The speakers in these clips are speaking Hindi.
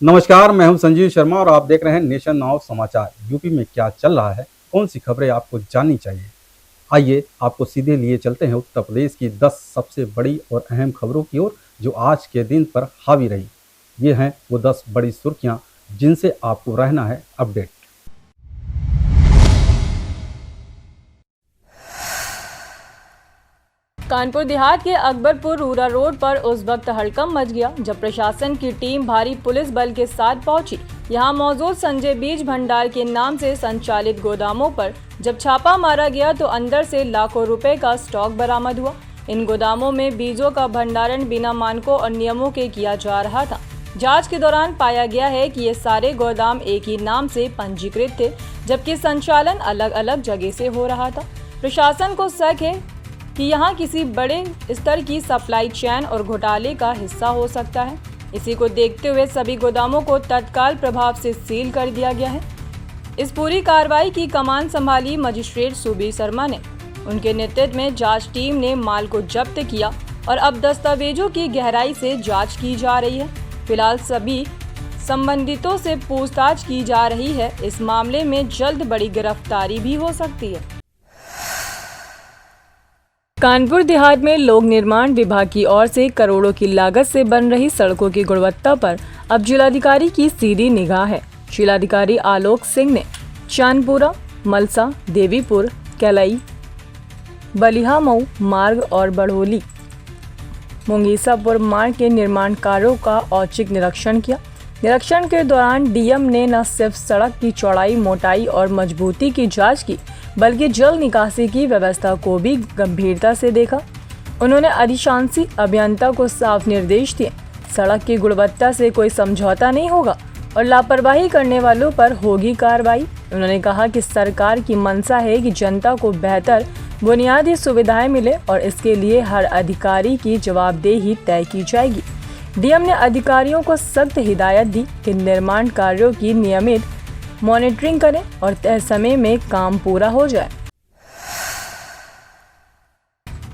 नमस्कार, मैं हूं संजीव शर्मा और आप देख रहे हैं नेशन नाउ समाचार। यूपी में क्या चल रहा है, कौन सी खबरें आपको जाननी चाहिए। आइए आपको सीधे लिए चलते हैं उत्तर प्रदेश की 10 सबसे बड़ी और अहम खबरों की ओर जो आज के दिन पर हावी रही। ये हैं वो 10 बड़ी सुर्खियां जिनसे आपको रहना है अपडेट। कानपुर देहात के अकबरपुर रूरा रोड पर उस वक्त हड़कंप मच गया जब प्रशासन की टीम भारी पुलिस बल के साथ पहुंची। यहां मौजूद संजय बीज भंडार के नाम से संचालित गोदामों पर जब छापा मारा गया तो अंदर से लाखों रुपए का स्टॉक बरामद हुआ। इन गोदामों में बीजों का भंडारण बिना मानकों और नियमों के किया जा रहा था। जांच के दौरान पाया गया है कि ये सारे गोदाम एक ही नाम से पंजीकृत थे, जबकि संचालन अलग अलग जगह से हो रहा था। प्रशासन को शक है कि यहां किसी बड़े स्तर की सप्लाई चेन और घोटाले का हिस्सा हो सकता है। इसी को देखते हुए सभी गोदामों को तत्काल प्रभाव से सील कर दिया गया है। इस पूरी कार्रवाई की कमान संभाली मजिस्ट्रेट सुबीर शर्मा ने। उनके नेतृत्व में जांच टीम ने माल को जब्त किया और अब दस्तावेजों की गहराई से जांच की जा रही है। फिलहाल सभी संबंधितों से पूछताछ की जा रही है। इस मामले में जल्द बड़ी गिरफ्तारी भी हो सकती है। कानपुर देहात में लोक निर्माण विभाग की ओर से करोड़ों की लागत से बन रही सड़कों की गुणवत्ता पर अब जिलाधिकारी की सीधी निगाह है। जिलाधिकारी आलोक सिंह ने चांदपुरा, मलसा, देवीपुर, कैलई, बलिहामऊ मार्ग और बढ़ोली मुंगीसापुर मार्ग के निर्माण कार्यों का औचक निरीक्षण किया। निरीक्षण के दौरान डीएम ने न सिर्फ सड़क की चौड़ाई, मोटाई और मजबूती की जांच की, बल्कि जल निकासी की व्यवस्था को भी गंभीरता से देखा। उन्होंने अधिशासी अभियंता को साफ निर्देश दिए, सड़क की गुणवत्ता से कोई समझौता नहीं होगा और लापरवाही करने वालों पर होगी कार्रवाई। उन्होंने कहा कि सरकार की मंशा है कि जनता को बेहतर बुनियादी सुविधाएं मिले और इसके लिए हर अधिकारी की जवाबदेही तय की जाएगी। डीएम ने अधिकारियों को सख्त हिदायत दी कि निर्माण कार्यों की नियमित मॉनिटरिंग करें और तय समय में काम पूरा हो जाए।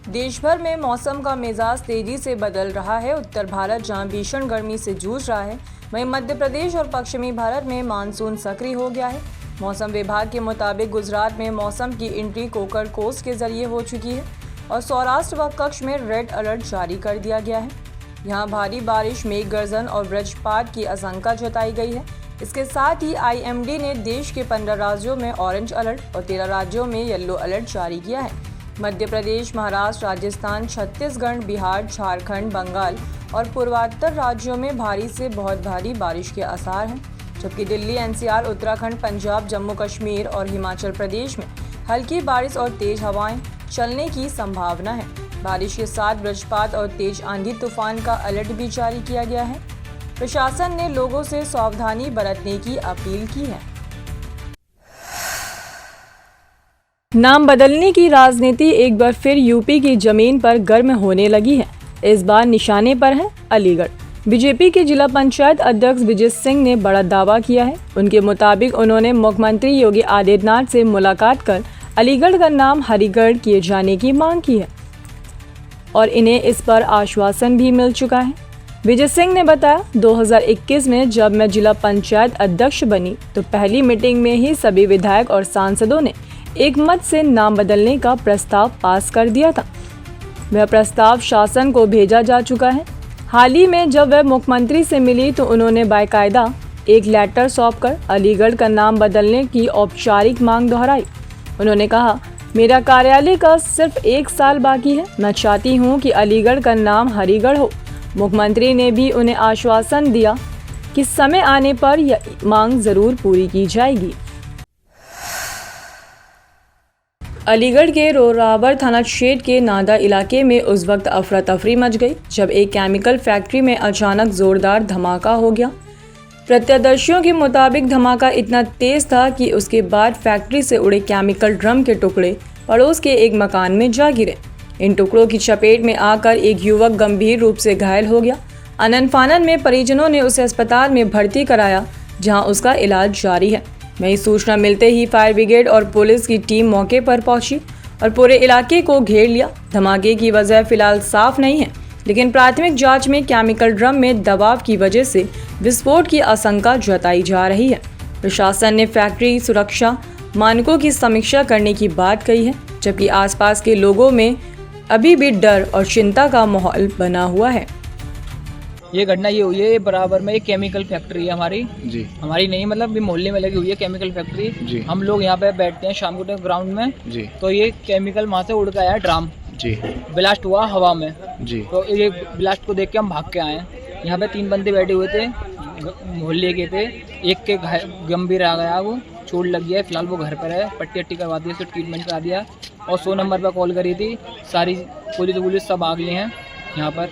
देश भर में मौसम का मिजाज तेजी से बदल रहा है। उत्तर भारत जहां भीषण गर्मी से जूझ रहा है, वहीं मध्य प्रदेश और पश्चिमी भारत में मानसून सक्रिय हो गया है। मौसम विभाग के मुताबिक गुजरात में मौसम की एंट्री कोकर कोस्ट के जरिए हो चुकी है और सौराष्ट्र व कच्छ में रेड अलर्ट जारी कर दिया गया है। यहाँ भारी बारिश, मेघ गर्जन और वज्रपात की आशंका जताई गई है। इसके साथ ही आईएमडी ने देश के 15 राज्यों में ऑरेंज अलर्ट और 13 राज्यों में येलो अलर्ट जारी किया है। मध्य प्रदेश, महाराष्ट्र, राजस्थान, छत्तीसगढ़, बिहार, झारखंड, बंगाल और पूर्वोत्तर राज्यों में भारी से बहुत भारी बारिश के आसार हैं, जबकि दिल्ली, एनसीआर, उत्तराखंड, पंजाब, जम्मू कश्मीर और हिमाचल प्रदेश में हल्की बारिश और तेज हवाएं चलने की संभावना है। बारिश के साथ वज्रपात और तेज आंधी तूफान का अलर्ट भी जारी किया गया है। प्रशासन ने लोगों से सावधानी बरतने की अपील की है। नाम बदलने की राजनीति एक बार फिर यूपी की जमीन पर गर्म होने लगी है। इस बार निशाने पर है अलीगढ़। बीजेपी के जिला पंचायत अध्यक्ष विजय सिंह ने बड़ा दावा किया है। उनके मुताबिक उन्होंने मुख्यमंत्री योगी आदित्यनाथ से मुलाकात कर अलीगढ़ का नाम हरिगढ़ किए जाने की मांग की है और इन्हें इस पर आश्वासन भी मिल चुका है। विजय सिंह ने बताया, 2021 में जब मैं जिला पंचायत अध्यक्ष बनी तो पहली मीटिंग में ही सभी विधायक और सांसदों ने एक मत से नाम बदलने का प्रस्ताव पास कर दिया था। वह प्रस्ताव शासन को भेजा जा चुका है। हाल ही में जब वह मुख्यमंत्री से मिली तो उन्होंने बाकायदा एक लेटर सौंपकर अलीगढ़ का नाम बदलने की औपचारिक मांग दोहराई। उन्होंने कहा, मेरा कार्यालय का सिर्फ 1 साल बाकी है। मैं चाहती हूँ कि अलीगढ़ का नाम हरिगढ़ हो। मुख्यमंत्री ने भी उन्हें आश्वासन दिया कि समय आने पर यह मांग जरूर पूरी की जाएगी। अलीगढ़ के रोरावर थाना क्षेत्र के नादा इलाके में उस वक्त अफरा तफरी मच गई जब एक केमिकल फैक्ट्री में अचानक जोरदार धमाका हो गया। प्रत्यक्षदर्शियों के मुताबिक धमाका इतना तेज था कि उसके बाद फैक्ट्री से उड़े केमिकल ड्रम के टुकड़े पड़ोस के एक मकान में जा गिरे। इन टुकड़ों की चपेट में आकर एक युवक गंभीर रूप से घायल हो गया। आनन फानन में परिजनों ने उसे अस्पताल में भर्ती कराया, जहां उसका इलाज जारी है। वहीं सूचना मिलते ही फायर ब्रिगेड और पुलिस की टीम मौके पर पहुंची और पूरे इलाके को घेर लिया। धमाके की वजह फिलहाल साफ नहीं है। लेकिन प्राथमिक जांच में केमिकल ड्रम में दबाव की वजह से विस्फोट की आशंका जताई जा रही है। प्रशासन ने फैक्ट्री सुरक्षा मानकों की समीक्षा करने की बात कही है, जबकि आसपास के लोगों में अभी भी डर और चिंता का माहौल बना हुआ है। ये घटना ये हुई है, बराबर में एक केमिकल फैक्ट्री है हमारी जी। हमारी नहीं, मतलब भी मोहल्ले में लगी हुई है केमिकल फैक्ट्री जी। हम लोग यहाँ पे बैठते हैं शाम को टाइम ग्राउंड में जी। तो ये केमिकल वहाँ से उड़ के आया ड्राम जी। ब्लास्ट हुआ हवा में जी। तो ये ब्लास्ट को देख के हम भाग के आए। यहाँ पे 3 बंदे बैठे हुए थे, मोहल्ले के थे। एक के गंभीर आ गया, वो चोट लग गया है, फिलहाल वो घर पर है, पट्टी वट्टी करवा दी, उसको ट्रीटमेंट करा दिया और 100 नंबर पर कॉल करी थी। सारी पुलिस सब आ गई हैं यहाँ पर।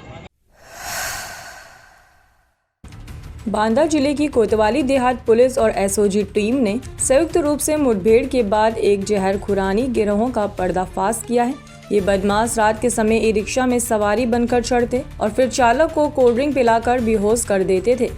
बांदा जिले की कोतवाली देहात पुलिस और एसओजी टीम ने संयुक्त रूप से मुठभेड़ के बाद एक जहर खुरानी गिरोह का पर्दाफाश किया है। ये बदमाश रात के समय ई रिक्शा में सवारी बनकर चढ़ते और फिर चालक को कोल्ड ड्रिंक पिलाकर बेहोश कर देते थे।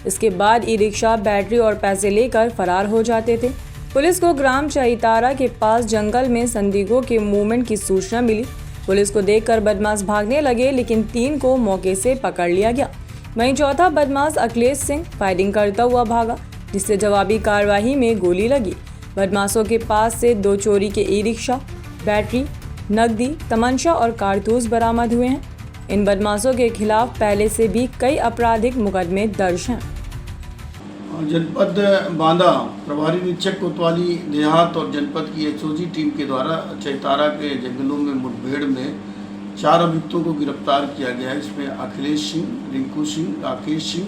इसके बाद ई रिक्शा बैटरी और पैसे लेकर फरार हो जाते थे। पुलिस को ग्राम चहितारा के पास जंगल में संदिग्धों के मूवमेंट की सूचना मिली। पुलिस को देखकर बदमाश भागने लगे, लेकिन 3 को मौके से पकड़ लिया गया। वहीं चौथा बदमाश अखिलेश सिंह फायरिंग करता हुआ भागा, जिससे जवाबी कार्रवाई में गोली लगी। बदमाशों के पास से 2 चोरी के ई रिक्शा, बैटरी, नकदी, तमंचा और कारतूस बरामद हुए हैं। इन बदमाशों के खिलाफ पहले से भी कई आपराधिक मुकदमे दर्ज हैं। जनपद बांदा प्रभारी निरीक्षक कोतवाली देहात और जनपद की एसओजी टीम के द्वारा चैतारा के जंगलों में मुठभेड़ में 4 अभियुक्तों को गिरफ्तार किया गया है। इसमें अखिलेश सिंह, रिंकू सिंह, राकेश सिंह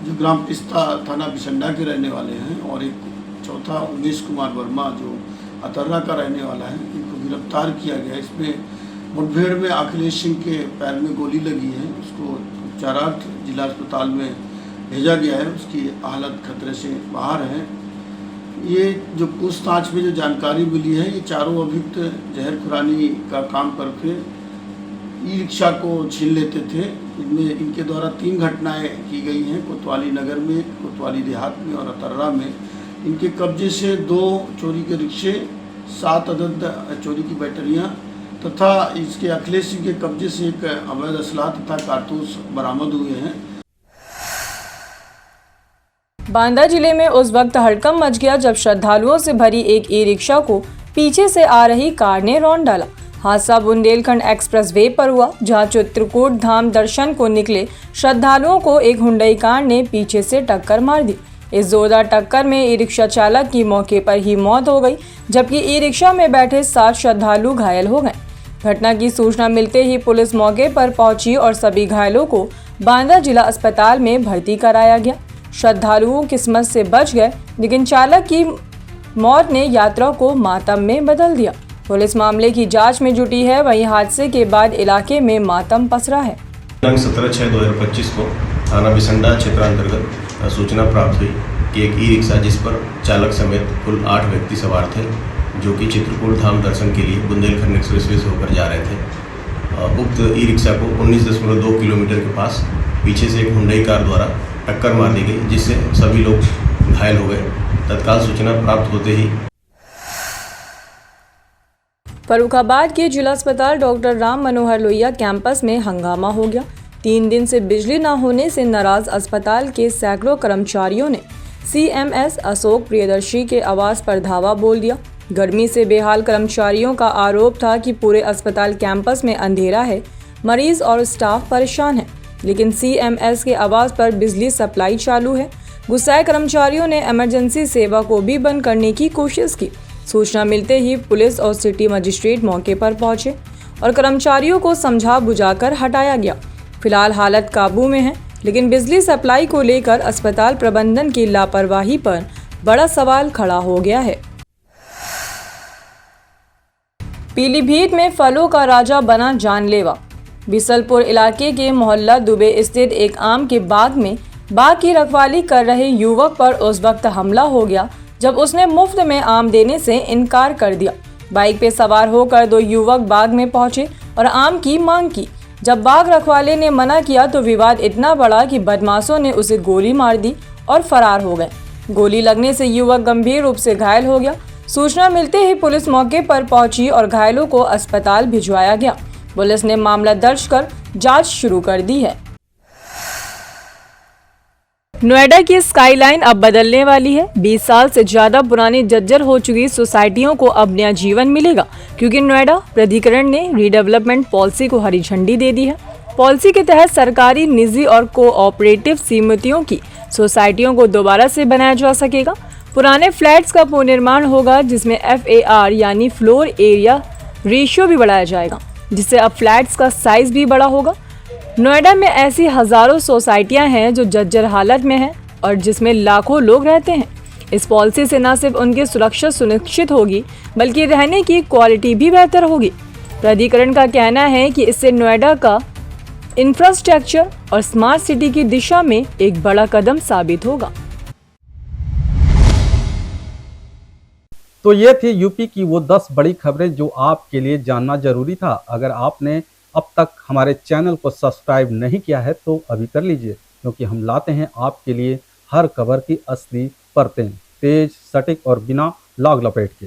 जो ग्राम पिस्ता थाना बिसंडा के रहने वाले हैं और एक चौथा उमेश कुमार वर्मा जो अतर्रा का रहने वाला है, इनको गिरफ्तार किया गया है। इसमें मुठभेड़ में अखिलेश सिंह के पैर में गोली लगी है, उसको उपचारार्थ जिला अस्पताल में भेजा गया है, उसकी हालत खतरे से बाहर है। ये जो पूछताछ में जो जानकारी मिली है, ये चारों अभियुक्त जहर खुरानी का काम करके ई रिक्शा को छीन लेते थे। इनमें इनके द्वारा 3 घटनाएं की गई हैं, कोतवाली नगर में, कोतवाली देहात में और अतर्रा में। इनके कब्जे से 2 चोरी के रिक्शे, 7 अदद चोरी की बैटरियां तथा इसके अखिलेश सिंह के कब्जे से एक अवैध असलाह तथा कारतूस बरामद हुए हैं। बांदा जिले में उस वक्त हड़कंप मच गया जब श्रद्धालुओं से भरी एक ई रिक्शा को पीछे से आ रही कार ने रौंद डाला। हादसा बुंदेलखंड एक्सप्रेसवे पर हुआ, जहां चित्रकूट धाम दर्शन को निकले श्रद्धालुओं को एक हुंडई कार ने पीछे से टक्कर मार दी। इस जोरदार टक्कर में ई रिक्शा चालक की मौके पर ही मौत हो गई, जबकि ई रिक्शा में बैठे 7 श्रद्धालु घायल हो गए। घटना की सूचना मिलते ही पुलिस मौके पर पहुंची और सभी घायलों को बांदा जिला अस्पताल में भर्ती कराया गया। श्रद्धालुओं किस्मत से बच गए, लेकिन चालक की मौत ने यात्रा को मातम में बदल दिया। पुलिस मामले की जांच में जुटी है, वहीं हादसे के बाद इलाके में मातम पसरा है। 17/6/2025 को थाना बिसंडा क्षेत्रांतर्गत सूचना प्राप्त हुई कि एक ई रिक्शा जिस पर चालक समेत कुल 8 व्यक्ति सवार थे, जो कि चित्रकूट धाम दर्शन के लिए बुंदेलखंड एक्सप्रेसवे से होकर जा रहे थे। उक्त ई रिक्शा को 19.2 किलोमीटर के पास पीछे से एक हुंडई कार द्वारा टक्कर मार दी गई, जिससे सभी लोग घायल हो गए। तत्काल सूचना प्राप्त होते ही फर्रुखाबाद के जिला अस्पताल डॉक्टर राम मनोहर लोहिया कैंपस में हंगामा हो गया। 3 दिन से बिजली न होने से नाराज अस्पताल के सैकड़ों कर्मचारियों ने सीएमएस अशोक प्रियदर्शी के आवास पर धावा बोल दिया। गर्मी से बेहाल कर्मचारियों का आरोप था कि पूरे अस्पताल कैंपस में अंधेरा है, मरीज और स्टाफ परेशान है, लेकिन सीएमएस के आवास पर बिजली सप्लाई चालू है। गुस्साए कर्मचारियों ने इमरजेंसी सेवा को भी बंद करने की कोशिश की। सूचना मिलते ही पुलिस और सिटी मजिस्ट्रेट मौके पर पहुंचे और कर्मचारियों को समझा बुझाकर हटाया गया। फिलहाल हालत काबू में है, लेकिन बिजली सप्लाई को लेकर अस्पताल प्रबंधन की लापरवाही पर बड़ा सवाल खड़ा हो गया है। पीलीभीत में फलों का राजा बना जानलेवा। बिसलपुर इलाके के मोहल्ला दुबे स्थित एक आम के बाग में बाग की रखवाली कर रहे युवक पर उस वक्त हमला हो गया जब उसने मुफ्त में आम देने से इनकार कर दिया। बाइक पे सवार होकर 2 युवक बाग में पहुंचे और आम की मांग की। जब बाग रखवाले ने मना किया तो विवाद इतना बढ़ा कि बदमाशों ने उसे गोली मार दी और फरार हो गए। गोली लगने से युवक गंभीर रूप से घायल हो गया। सूचना मिलते ही पुलिस मौके पर पहुंची और घायलों को अस्पताल भिजवाया गया। पुलिस ने मामला दर्ज कर जांच शुरू कर दी है। नोएडा की स्काईलाइन अब बदलने वाली है। 20 साल से ज्यादा पुरानी जर्जर हो चुकी सोसाइटियों को अब नया जीवन मिलेगा, क्योंकि नोएडा प्राधिकरण ने रीडेवलपमेंट पॉलिसी को हरी झंडी दे दी है। पॉलिसी के तहत सरकारी, निजी और कोऑपरेटिव समितियों की सोसाइटियों को दोबारा से बनाया जा सकेगा। पुराने फ्लैट्स का पुनर्निर्माण होगा, जिसमें FAR यानी फ्लोर एरिया रेशियो भी बढ़ाया जाएगा, जिससे अब फ्लैट्स का साइज भी बड़ा होगा। नोएडा में ऐसी हजारों सोसाइटियां हैं जो जर्जर हालत में हैं और जिसमें लाखों लोग रहते हैं। इस पॉलिसी से न सिर्फ उनकी सुरक्षा सुनिश्चित होगी, बल्कि रहने की क्वालिटी भी बेहतर होगी। प्राधिकरण का कहना है कि इससे नोएडा का इंफ्रास्ट्रक्चर और स्मार्ट सिटी की दिशा में एक बड़ा कदम साबित होगा। तो ये थी यूपी की वो 10 बड़ी खबरें जो आपके लिए जानना जरूरी था। अगर आपने अब तक हमारे चैनल को सब्सक्राइब नहीं किया है तो अभी कर लीजिए, क्योंकि हम लाते हैं आपके लिए हर खबर की असली परतें, तेज, सटीक और बिना लाग लपेट के।